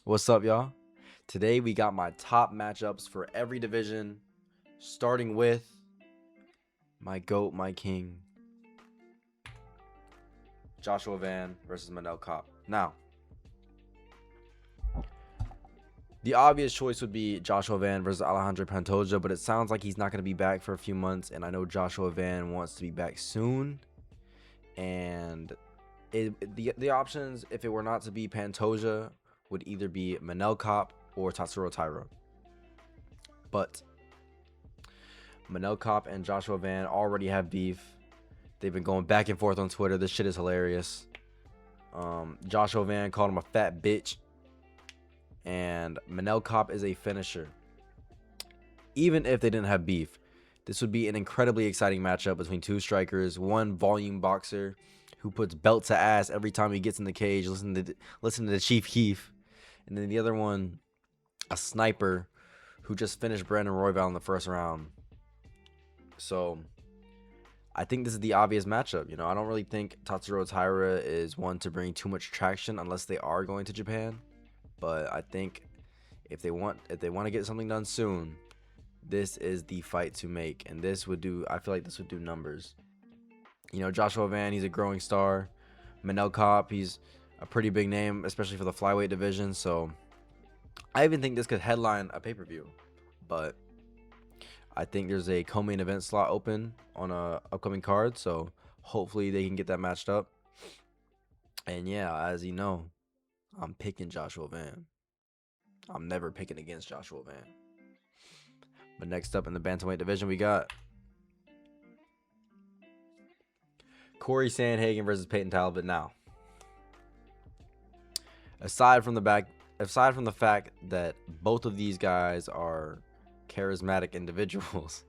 What's up, y'all? Today we got my top matchups for every division, starting with my GOAT, my king, Joshua Van versus Matcups. Now, the obvious choice would be Joshua Van versus Alejandro Pantoja, but it sounds like he's not going to be back for a few months, and I know Joshua Van wants to be back soon. And the options, if it were not to be Pantoja, would either be Matcups or Tatsuro Taira. But Matcups and Joshua Van already have beef. They've been going back and forth on Twitter. This shit is hilarious. Joshua Van called him a fat bitch. And Matcups is a finisher. Even if they didn't have beef, this would be an incredibly exciting matchup between two strikers. One volume boxer who puts belt to ass every time he gets in the cage. Listen to the Chief Keef. And then the other one, a sniper who just finished Brandon Royval in the first round. So I think this is the obvious matchup. I don't really think Tatsuro Taira is one to bring too much traction unless they are going to Japan. But I think if they want to get something done soon, this is the fight to make. And I feel like this would do numbers. Joshua Van, he's a growing star. Matcups, he's a pretty big name, especially for the flyweight division. So I even think this could headline a pay-per-view. But I think there's a co-main event slot open on a upcoming card, so hopefully they can get that matched up. And yeah, as you know, I'm picking Joshua Van. I'm never picking against Joshua Van. But next up in the bantamweight division, we got Corey Sandhagen versus Peyton Talbot. Now, aside from the fact that both of these guys are charismatic individuals,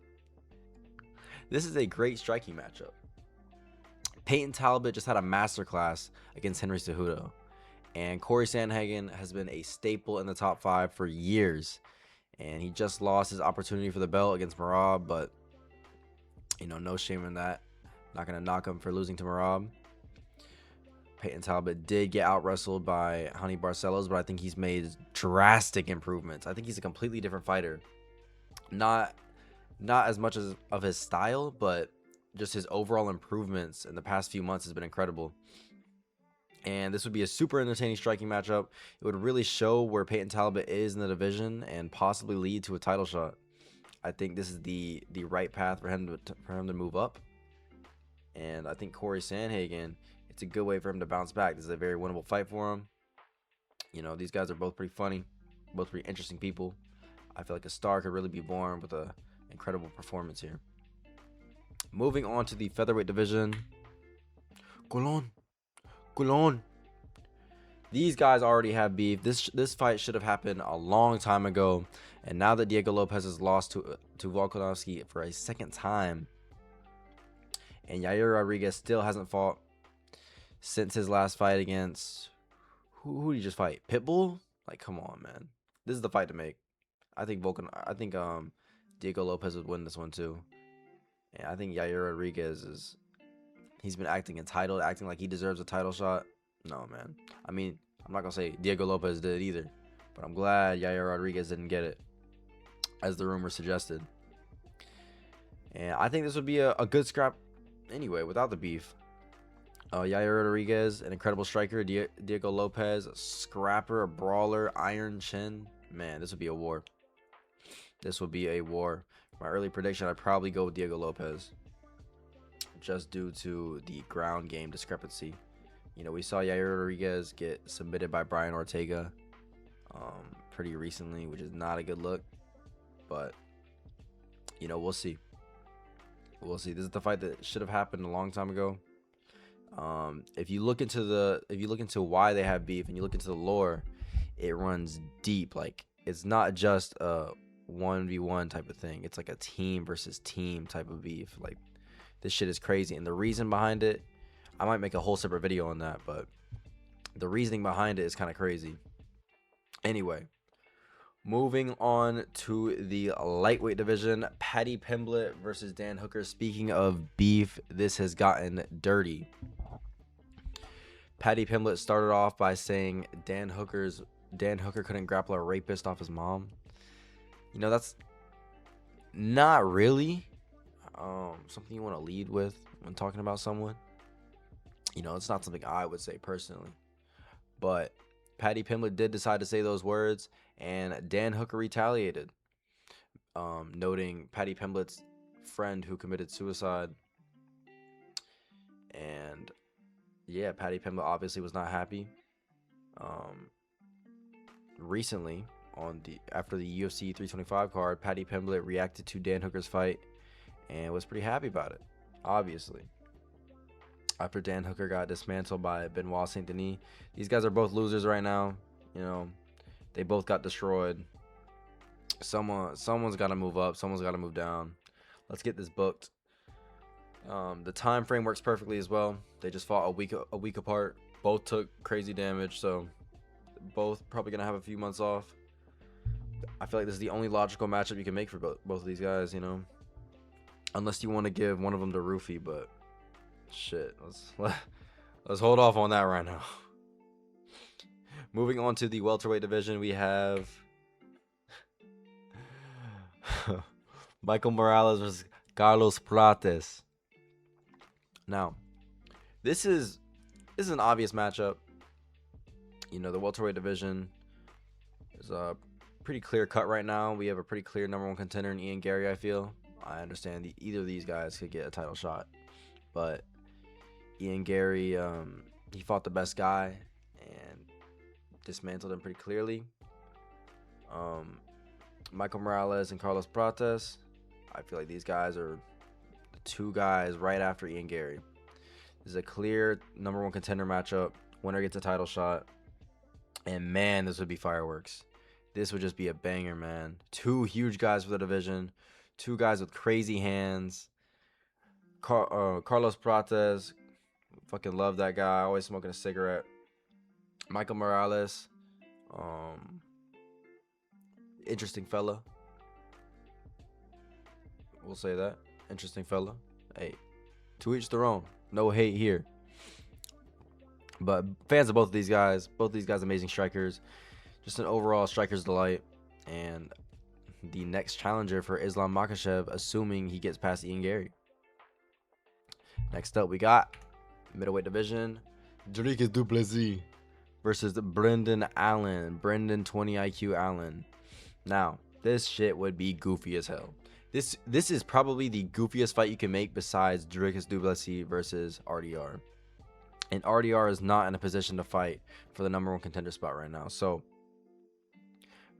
this is a great striking matchup. Peyton Talbot just had a masterclass against Henry Cejudo, and Corey Sandhagen has been a staple in the top 5 for years, and he just lost his opportunity for the belt against Merab, but no shame in that. Not gonna knock him for losing to Merab. Peyton Talbot did get out wrestled by Honey Barcelos, but I think he's made drastic improvements. I think he's a completely different fighter. Not as much as of his style, but just his overall improvements in the past few months has been incredible. And this would be a super entertaining striking matchup. It would really show where Peyton Talbot is in the division and possibly lead to a title shot. I think this is the right path for him to move up. And I think Corey Sandhagen, it's a good way for him to bounce back. This is a very winnable fight for him. These guys are both pretty funny, both pretty interesting people. I feel like a star could really be born with an incredible performance here. Moving on to the featherweight division. Colon. These guys already have beef. This fight should have happened a long time ago. And now that Diego Lopez has lost to Volkanovski for a second time, and Yair Rodriguez still hasn't fought since his last fight against who did he just fight? Pitbull? Like, come on, man. This is the fight to make. I think Diego Lopez would win this one too. And I think Yair Rodriguez he's been acting entitled, acting like he deserves a title shot. No, man. I mean, I'm not gonna say Diego Lopez did either, but I'm glad Yair Rodriguez didn't get it, as the rumor suggested. And I think this would be a good scrap anyway, without the beef. Yair Rodriguez, an incredible striker. Diego Lopez, a scrapper, a brawler, iron chin. Man, this would be a war. This would be a war. My early prediction, I'd probably go with Diego Lopez, just due to the ground game discrepancy. We saw Yair Rodriguez get submitted by Brian Ortega pretty recently, which is not a good look. But we'll see. This is the fight that should have happened a long time ago. If you look into why they have beef and you look into the lore, it runs deep. Like, it's not just a 1v1 type of thing. It's like a team versus team type of beef. Like, this shit is crazy. And the reason behind it, I might make a whole separate video on that, but the reasoning behind it is kind of crazy. Anyway, moving on to the lightweight division, Paddy Pimblett versus Dan Hooker. Speaking of beef, this has gotten dirty. Paddy Pimblett started off by saying Dan Hooker's Dan Hooker couldn't grapple a rapist off his mom. You know, that's not really something you want to lead with when talking about someone. You know, it's not something I would say personally. But Patty Pimblett did decide to say those words, and Dan Hooker retaliated, noting Patty Pimblett's friend who committed suicide. And yeah, Patty Pimblett obviously was not happy. Recently, after the UFC 325 card, Patty Pimblett reacted to Dan Hooker's fight and was pretty happy about it, obviously. After Dan Hooker got dismantled by Benoit Saint Denis, these guys are both losers right now. You know, they both got destroyed. Someone's got to move up. Someone's got to move down. Let's get this booked. The time frame works perfectly as well. They just fought a week apart. Both took crazy damage, so both probably gonna have a few months off. I feel like this is the only logical matchup you can make for both of these guys, you know, unless you want to give one of them to Roofy. But shit, let's hold off on that right now. Moving on to the welterweight division, we have Michael Morales versus Carlos Prates. Now, this is an obvious matchup. You know, the welterweight division is a pretty clear cut right now. We have a pretty clear number one contender in Ian Gary, I feel. I understand either of these guys could get a title shot, but Ian Gary, he fought the best guy and dismantled him pretty clearly. Michael Morales and Carlos Prates, I feel like these guys are the two guys right after Ian Gary. This is a clear number one contender matchup. Winner gets a title shot. And man, this would be fireworks. This would just be a banger, man. Two huge guys for the division. Two guys with crazy hands. Carlos Prates, fucking love that guy. Always smoking a cigarette. Michael Morales, interesting fella. We'll say that. Interesting fella. Hey, to each their own. No hate here. But fans of both of these guys, amazing strikers. Just an overall striker's delight. And the next challenger for Islam Makhachev, assuming he gets past Ian Gary. Next up, we got middleweight division, Dricus du Plessis versus Brendan Allen. Brendan 20 IQ Allen. Now, this shit would be goofy as hell. This is probably the goofiest fight you can make besides Dricus du Plessis versus RDR. And RDR is not in a position to fight for the number one contender spot right now. So,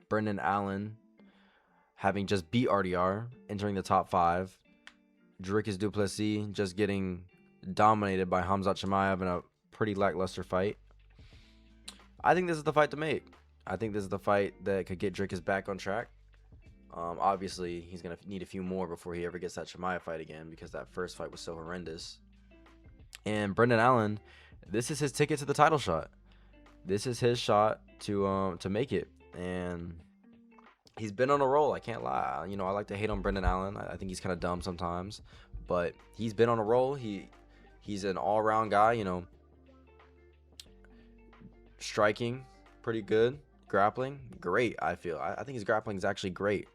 Brendan Allen, having just beat RDR, entering the top 5. Dricus du Plessis just getting dominated by Khamzat Chimaev in a pretty lackluster fight. I think this is the fight to make. I think this is the fight that could get Dricus back on track. Obviously, he's going to need a few more before he ever gets that Chimaev fight again, because that first fight was so horrendous. And Brendan Allen, this is his ticket to the title shot. This is his shot to make it. And he's been on a roll, I can't lie. You know, I like to hate on Brendan Allen. I think he's kind of dumb sometimes, but he's been on a roll. He's an all-around guy, you know. Striking, pretty good. Grappling, great, I feel. I think his grappling is actually great.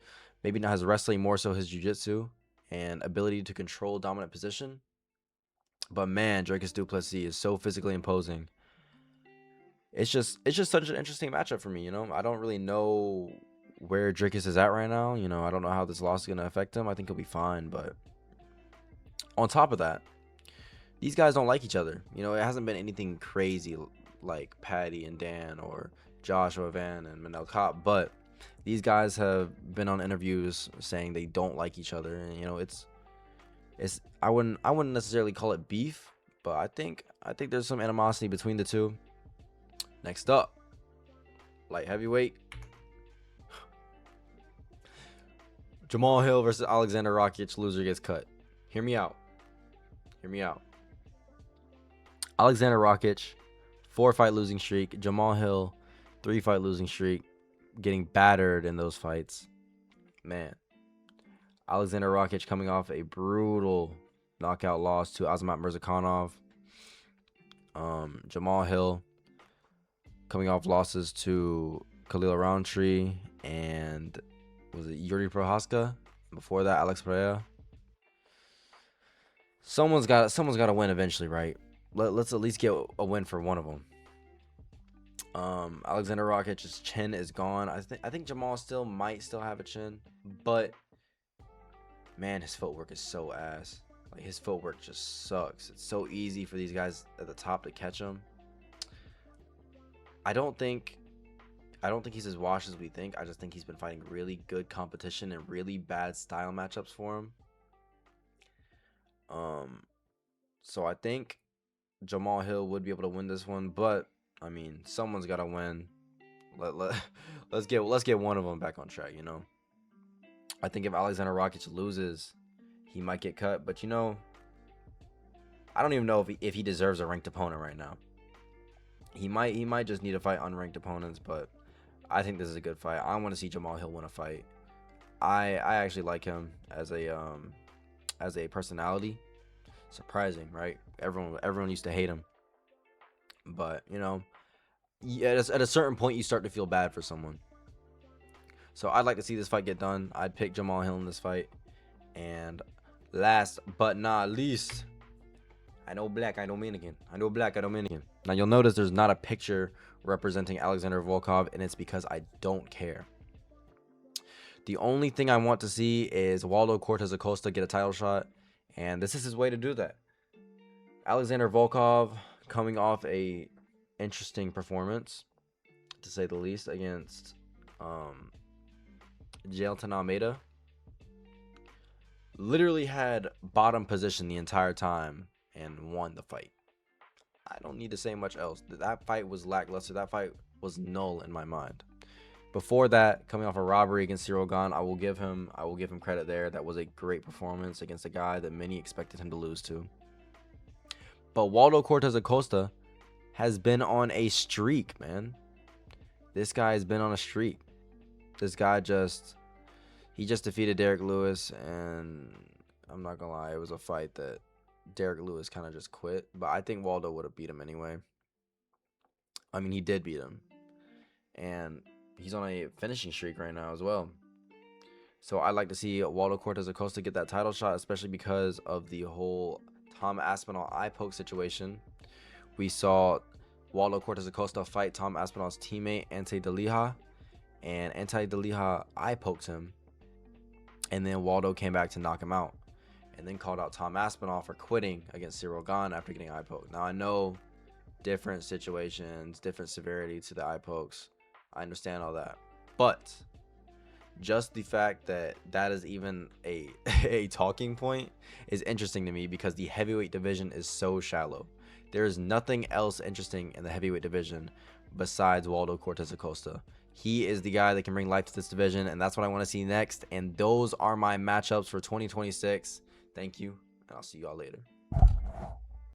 Maybe not his wrestling, more so his jiu-jitsu and ability to control dominant position. But man, Dricus du Plessis is so physically imposing. It's just such an interesting matchup for me, you know. I don't really know where Dricus is at right now. You know, I don't know how this loss is going to affect him. I think he'll be fine, but on top of that, these guys don't like each other. You know, it hasn't been anything crazy like Patty and Dan or Joshua Van and Manel Kopp, but these guys have been on interviews saying they don't like each other, and you know, it's I wouldn't necessarily call it beef, but I think there's some animosity between the two. Next up, light heavyweight, Jamal Hill versus Alexander Rakic. Loser gets cut. Hear me out. Alexander Rakic, 4-fight losing streak. Jamal Hill, 3-fight losing streak. Getting battered in those fights. Man. Alexander Rakic coming off a brutal knockout loss to Azamat Murzakanov. Jamal Hill coming off losses to Khalil Roundtree and was it Yuri Prohaska? Before that, Alex Pereira. Someone's got to win eventually, right? Let's at least get a win for one of them. Alexander Rakic's chin is gone. I think Jamal might still have a chin, but man, his footwork is so ass. Like, his footwork just sucks. It's so easy for these guys at the top to catch him. I don't think he's as washed as we think. I just think he's been fighting really good competition and really bad style matchups for him. So I think Jamal Hill would be able to win this one, but I mean, someone's got to win. Let's get one of them back on track, you know. I think if Alexander Rakic loses, he might get cut, but you know, I don't even know if he deserves a ranked opponent right now. He might just need to fight unranked opponents, but I think this is a good fight. I want to see Jamal Hill win a fight. I actually like him as a personality. Surprising, right? Everyone used to hate him, but you know, at a certain point you start to feel bad for someone. So I'd like to see this fight get done. I'd pick Jamal Hill in this fight. And last but not least, I know black, I Dominican. Now you'll notice there's not a picture representing Alexander Volkov, and it's because I don't care. The only thing I want to see is Waldo Cortez Acosta get a title shot, and this is his way to do that. Alexander Volkov coming off a interesting performance, to say the least, against Jailton Almeida. Literally had bottom position the entire time and won the fight. I don't need to say much else. That fight was lackluster. That fight was null in my mind. Before that, coming off a robbery against Cyril Gane, I will give him credit there. That was a great performance against a guy that many expected him to lose to. But Waldo Cortez Acosta has been on a streak, man. This guy has been on a streak. This guy just defeated Derek Lewis, and I'm not gonna lie, it was a fight that Derek Lewis kind of just quit. But I think Waldo would have beat him anyway. I mean, he did beat him, and he's on a finishing streak right now as well. So I'd like to see Waldo Cortez Acosta get that title shot, especially because of the whole Tom Aspinall eye poke situation. We saw Waldo Cortez Acosta fight Tom Aspinall's teammate Ante Delija, and Ante Delija eye poked him, and then Waldo came back to knock him out, and then called out Tom Aspinall for quitting against Cyril Gane after getting eye poked. Now I know different situations, different severity to the eye pokes. I understand all that, but just the fact that that is even a talking point is interesting to me, because the heavyweight division is so shallow. There is nothing else interesting in the heavyweight division besides Waldo Cortez Acosta. He is the guy that can bring life to this division, and that's what I want to see next. And those are my matchups for 2026. Thank you, and I'll see y'all later.